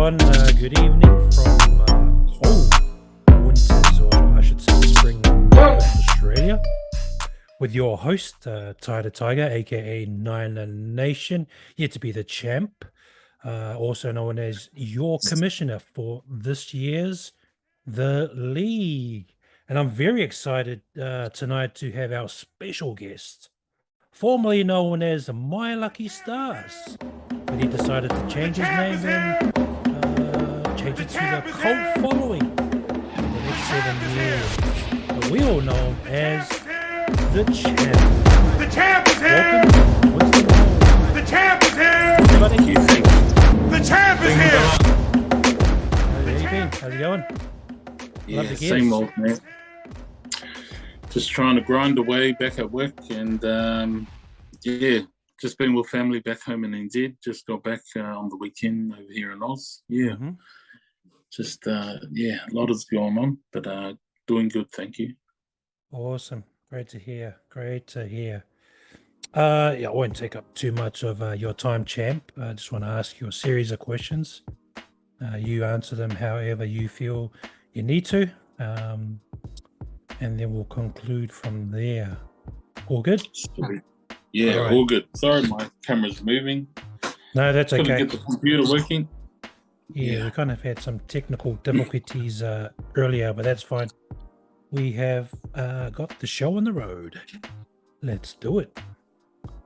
everyone. Good evening from cold winters, or I should say spring, Australia, with your host, Tiger Tiger, aka Niner Nation, yet to be the champ, also known as your commissioner for this year's The League. And I'm very excited tonight to have our special guest, formerly known as My Lucky Stars, but he decided to change his name and change it to the Colt following in the next 7 years. But we all know him as the champ. The champ is here! Welcome, Winston Va'auli. The champ is here! Everybody, The champ is here! how you been? How's it going? Yeah, Love the same guests. old, man. Just trying to grind away back at work and just been with family back home in NZ. Just got back on the weekend over here in Oz. Yeah. Mhm. Just, a lot is going on, but doing good, thank you. Awesome. Great to hear. Great to hear. I won't take up too much of your time, champ. I just want to ask you a series of questions. You answer them however you feel you need to, and then we'll conclude from there. All good? Yeah, All right. all good. Sorry, my camera's moving. No, that's Couldn't okay. get the computer working. Yeah, we kind of had some technical difficulties earlier, but that's fine. We have got the show on the road. Let's do it.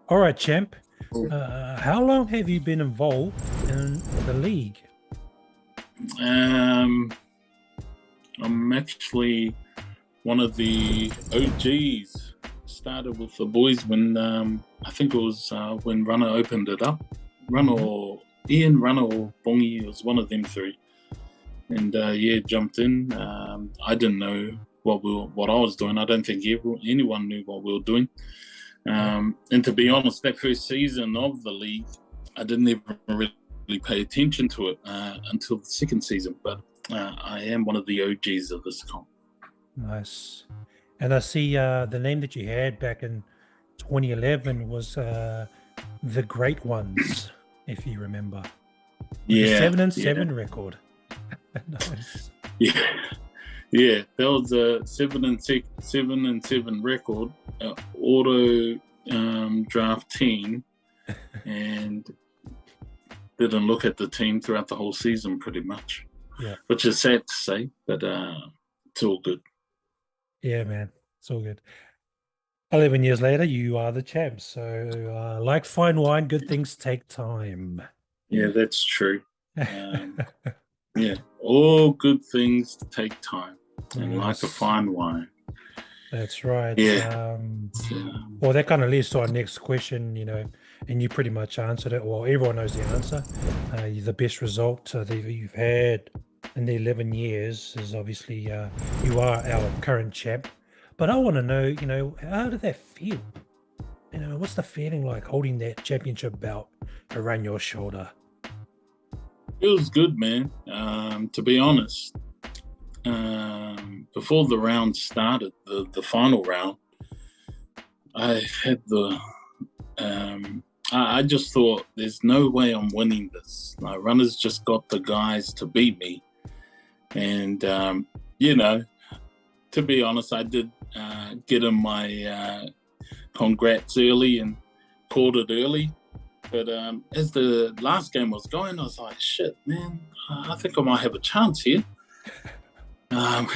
All right, champ. How long have you been involved in the league? I'm actually one of the OGs. Started with the boys when I think it was when Runner opened it up. Runner or Ian, Runner or Bongi, it was one of them three. And jumped in. I didn't know what I was doing. I don't think anyone knew what we were doing. And to be honest, that first season of the league, I didn't even really pay attention to it until the second season. But I am one of the OGs of this comp. Nice. And I see the name that you had back in 2011 was the Great Ones, if you remember. Yeah. 7-7 record. Nice. Yeah, that was a 7-7 record, auto draft team, and didn't look at the team throughout the whole season pretty much. Yeah. Which is sad to say, but it's all good. Yeah, man. It's all good. 11 years later, you are the champ. So, like fine wine, good things take time. Yeah, that's true. Yeah, all good things take time, and like a fine wine. That's right. Yeah. Well, that kind of leads to our next question, and you pretty much answered it. Well, everyone knows the answer. The best result that you've had in the 11 years is obviously you are our current champ. But I want to know, how did that feel? What's the feeling like holding that championship belt around your shoulder? It was good, man. To be honest, before the round started, the final round, I had I just thought, there's no way I'm winning this. Like, Runner's just got the guys to beat me. And, to be honest, I did get in my congrats early and called it early. But as the last game was going, I was like, shit, man, I think I might have a chance here. And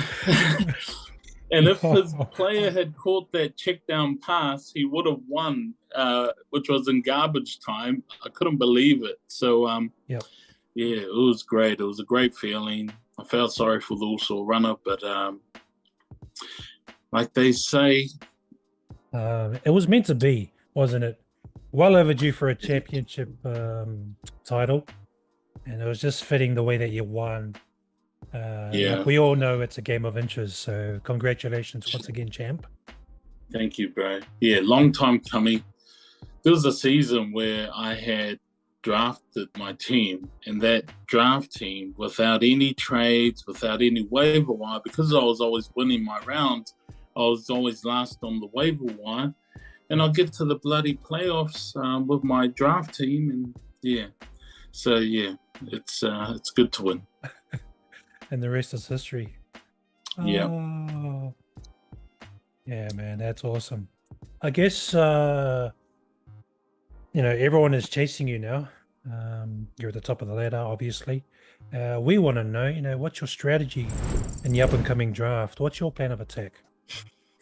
if his player had caught that check down pass, he would have won, which was in garbage time. I couldn't believe it. So, Yep. Yeah, it was great. It was a great feeling. I felt sorry for the also runner, but like they say, it was meant to be, wasn't it? Well overdue for a championship title, and it was just fitting the way that you won. Like we all know it's a game of inches, so congratulations once again, champ. Thank you, bro. Yeah, long time coming. There was a season where I had drafted my team, and that draft team, without any trades, without any waiver wire, because I was always winning my rounds, I was always last on the waiver wire. And I'll get to the bloody playoffs with my draft team, and So yeah, it's good to win. And the rest is history. Yeah. Oh. Yeah, man, that's awesome. I guess everyone is chasing you now. You're at the top of the ladder, obviously. We want to know, what's your strategy in the up and coming draft? What's your plan of attack?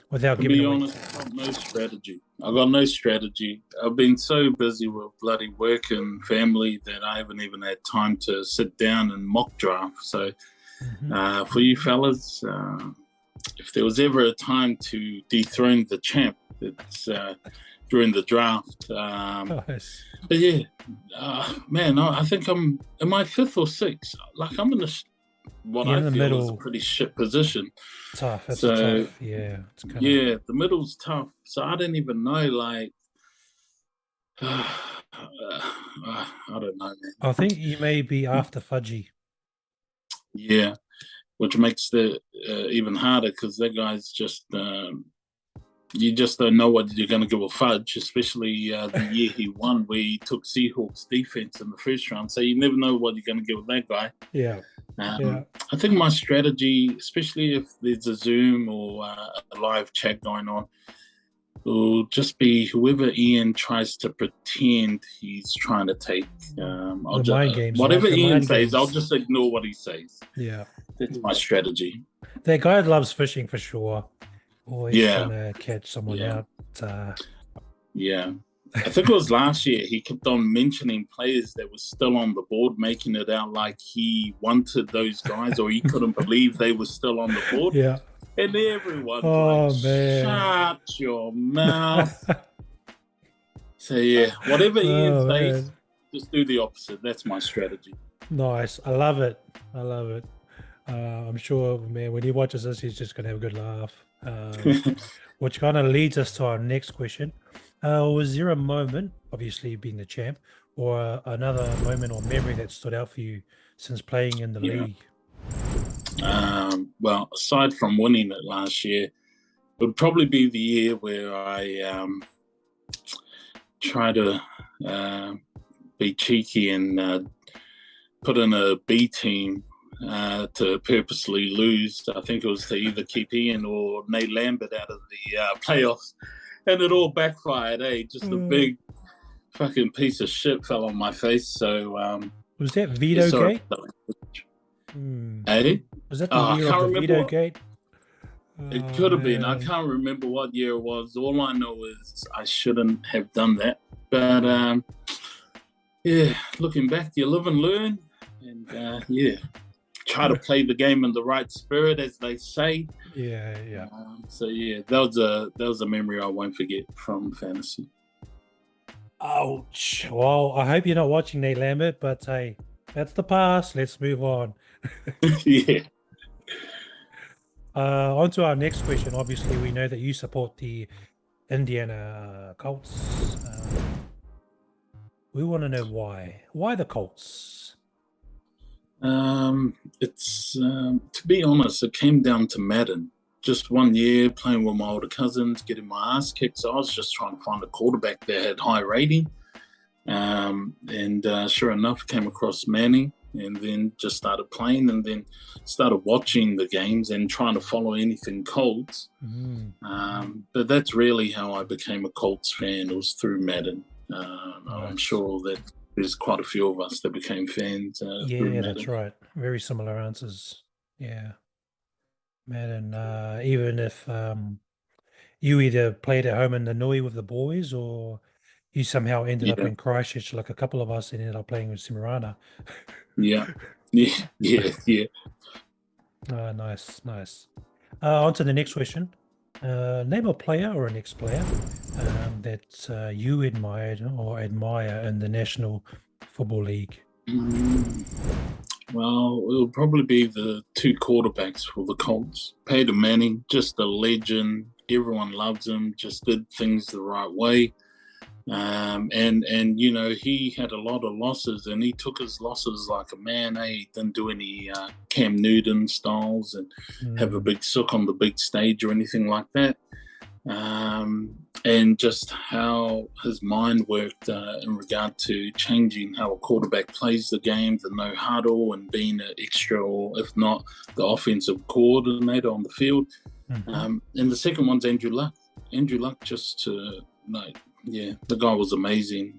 Without To giving be away. honest, I got no strategy. I've been so busy with bloody work and family that I haven't even had time to sit down and mock draft. So for you fellas, if there was ever a time to dethrone the champ, it's during the draft. Nice. But yeah, man, I think I'm in my 5th or 6th. Like I'm in what You're I in the feel is a middle. pretty shit position. Tough. It's So tough. Yeah. It's kind of. yeah, the middle's tough. So I don't even know. Like, I don't know, man. I think you may be after Fudgy. Yeah, which makes it even harder because that guy's just. You just don't know what you're going to get with Fudge, especially the year he won, where he took Seahawks defense in the first round. So you never know what you're going to get with that guy. Yeah. I think my strategy, especially if there's a Zoom or a live chat going on, will just be whoever Ian tries to pretend he's trying to take. Mind games, whatever like the Ian mind says, games. I'll just ignore what he says. Yeah. That's my strategy. That guy loves fishing for sure. Always trying to catch someone out. Yeah. I think it was last year he kept on mentioning players that were still on the board, making it out like he wanted those guys or he couldn't believe they were still on the board. Yeah. And everyone's man. shut your mouth. So yeah, whatever Ian says, just do the opposite. That's my strategy. Nice. I love it. I'm sure, man, when he watches this, he's just going to have a good laugh. Which kind of leads us to our next question. Was there a moment, obviously being the champ, or another moment or memory that stood out for you since playing in the league? Well, aside from winning it last year, it would probably be the year where I try to be cheeky and put in a B team to purposely lose. I think it was to either keep Ian or Nate Lambert out of the playoffs. And it all backfired, Just a big fucking piece of shit fell on my face. So was that Veto Gate? Was that the year of the Veto Gate? It could have been. I can't remember what year it was. All I know is I shouldn't have done that. But yeah, looking back, you live and learn. And try to play the game in the right spirit, as they say. Yeah. So yeah, that was a memory I won't forget from fantasy. Ouch. Well, I hope you're not watching Nate Lambert, but hey, that's the past. Let's move on. Yeah. On to our next question. Obviously, we know that you support the Indiana Colts. We want to know why. Why the Colts? It's to be honest, it came down to Madden. Just one year playing with my older cousins, getting my ass kicked. So I was just trying to find a quarterback that had high rating. And sure enough, came across Manning, and then just started playing, and then started watching the games and trying to follow anything Colts. But that's really how I became a Colts fan. It was through Madden. I'm sure that there's quite a few of us that became fans. Yeah, that's right. Very similar answers. Yeah. Madden, even if you either played at home in the Nui with the boys or you somehow ended up in Christchurch, like a couple of us ended up playing with Simarana. Yeah. Nice. On to the next question. Name a player or an ex-player that you admired or admire in the National Football League. Well, it'll probably be the two quarterbacks for the Colts. Peyton Manning, just a legend. Everyone loves him, just did things the right way. And he had a lot of losses, and he took his losses like a man. He didn't do any Cam Newton styles and have a big sook on the big stage or anything like that. And and just how his mind worked in regard to changing how a quarterback plays the game, the no huddle, and being an extra, or if not, the offensive coordinator on the field. Mhm. And the second one's Andrew Luck. Andrew Luck, the guy was amazing.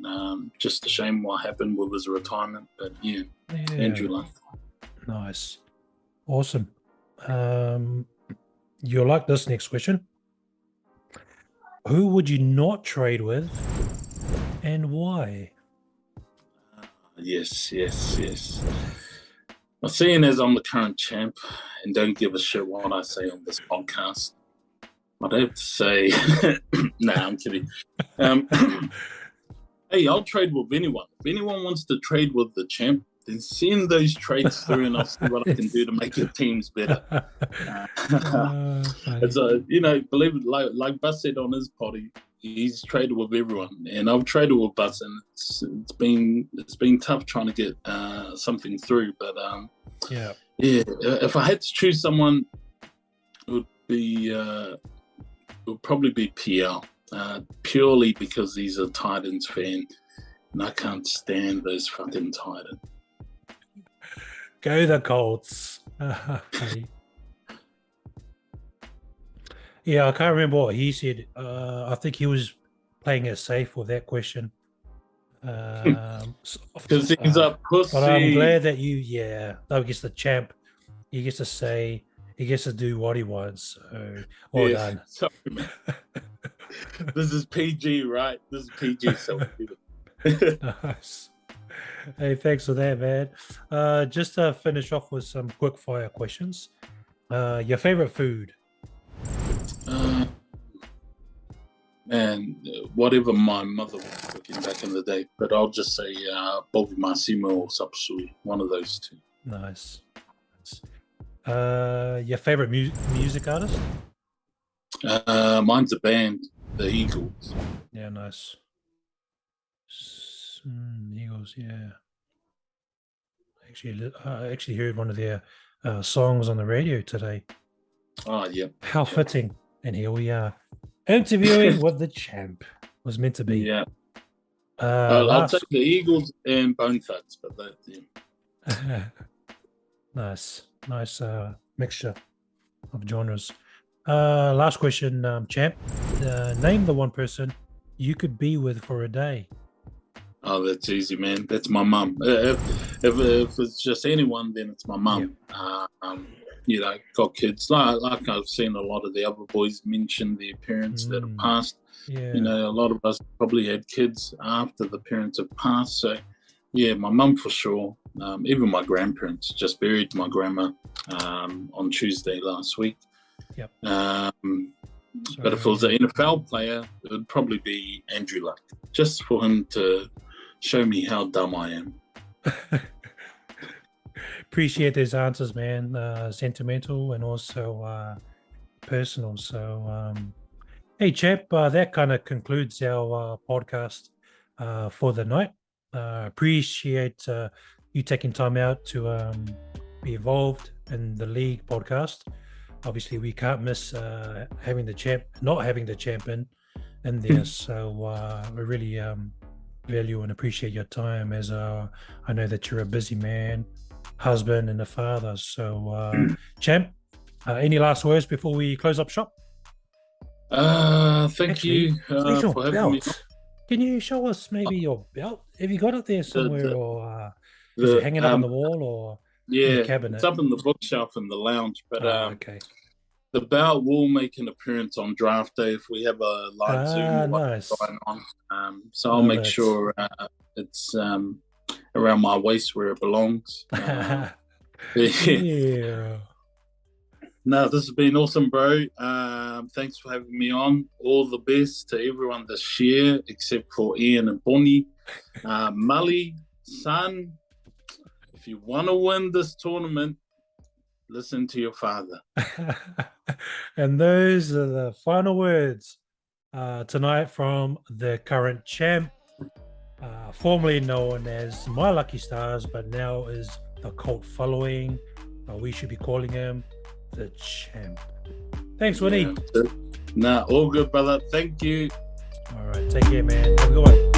Just a shame what happened with his retirement, but yeah, Andrew Luck. Nice. Awesome. You'll like this next question. Who would you not trade with and why? Yes. Well, seeing as I'm the current champ and don't give a shit what I say on this podcast, I'd have to say, nah, I'm kidding. Hey, I'll trade with anyone. If anyone wants to trade with the champ, then send those trades through and I'll see what I can do to make your teams better. It's believe it, like Bus said on his potty, he's traded with everyone, and I've traded with Bus, and it's been tough trying to get something through. But if I had to choose someone, it would probably be PL, purely because he's a Titans fan, and I can't stand those fucking Titans. Go the Colts. Yeah, I can't remember what he said. I think he was playing it safe with that question. Because he's a pussy. But I'm glad that though gets the champ. He gets to say, he gets to do what he wants. So, well done. Sorry, man. This is PG, right? This is PG. So nice. Hey, thanks for that, man. Just to finish off with some quick fire questions. Your favorite food? Man, whatever my mother was cooking back in the day, but I'll just say bogi masimo or sapsui, one of those two. Nice. Your favorite music artist? Mine's a band, the Eagles. Yeah, nice. Eagles, yeah. I actually heard one of their songs on the radio today. Oh, yeah. How fitting. And here we are, interviewing with the champ. Was meant to be. Yeah. I'll take the Eagles and Bone Thugs, but Nice mixture of genres. Last question, champ. Name the one person you could be with for a day. Oh, that's easy, man. That's my mum. If it's just anyone, then it's my mum. Yep. Got kids. Like I've seen a lot of the other boys mention their parents that have passed. Yeah. A lot of us probably had kids after the parents have passed. So, yeah, my mum for sure. Even my grandparents. Just buried my grandma on Tuesday last week. Yep. But if it was an NFL player, it would probably be Andrew Luck, just for him to show me how dumb I am. Appreciate those answers, man. Sentimental and also personal. So, hey, champ, that kind of concludes our podcast for the night. Appreciate you taking time out to be involved in the league podcast. Obviously, we can't miss not having the champ in there. So we really value and appreciate your time, as I know that you're a busy man, husband, and a father. So, champ, any last words before we close up shop? Thank you for having me. Can you show us maybe your belt? Have you got it there somewhere, or is it hanging up on the wall, or in the cabinet? It's up in the bookshelf in the lounge. But okay. The belt will make an appearance on draft day if we have a live Zoom nice. going on. So I'll make sure it's around my waist where it belongs. Yeah. No, this has been awesome, bro. Thanks for having me on. All the best to everyone this year, except for Ian and Bonnie. Mully, son, if you want to win this tournament, listen to your father. And those are the final words tonight from the current champ, formerly known as My Lucky Stars, but now is the Colt following. We should be calling him the champ. Thanks, Winnie. Nah, all good, brother. Thank you. All right, take care, man. Have a good one.